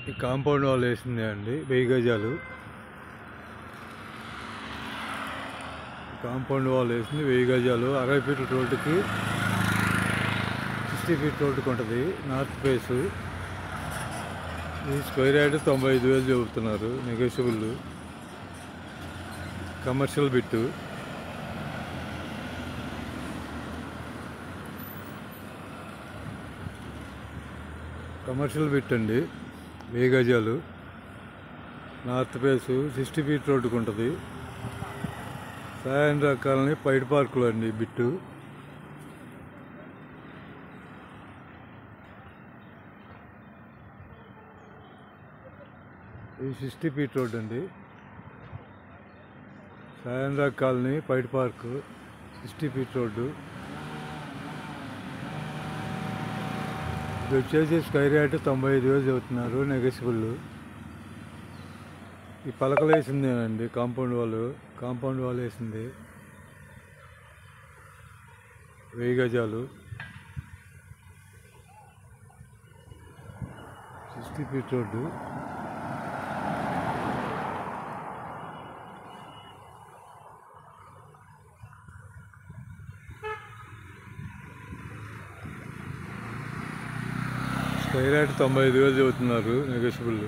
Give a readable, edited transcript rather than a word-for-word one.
ఈ compound wall వేసింది అండి 1000 గజాలు. కాంపౌండ్ వాల్ వేసింది 1000 గజాలు. 60 ఫీట్ల రోడ్డుకి 60 ఫీట్ రోడ్డుకి ఉంటుంది. North face. ఈ స్క్వేర్ యార్డ్ 95,000 చెబుతున్నారు. Negotiable. Commercial bit. Commercial bit అండి. 1000 గజాలు. నార్త్ ఫేసు 60 ఫీట్ రోడ్డుకు ఉంటుంది. సాయంత్ర కాలనీ పైడ్ పార్కులో అండి బిట్టు. ఇది 60 ఫీట్ రోడ్ అండి. సాయంత్ర కాలనీ పైడ్ పార్క్ 60 ఫీట్ రోడ్డు. ఇది వచ్చేసి స్క్వేర్ యార్డ్ 95,000 చెబుతున్నారు. నెగోషియబుల్. ఈ పలకలు వేసింది అండి కాంపౌండ్ వాల్ వేసింది 1000 గజాలు. 60 ఫీట్ రోడ్డు. స్క్వేర్ యార్డ్ 95,000 చెబుతున్నారు. నెగోషియబుల్.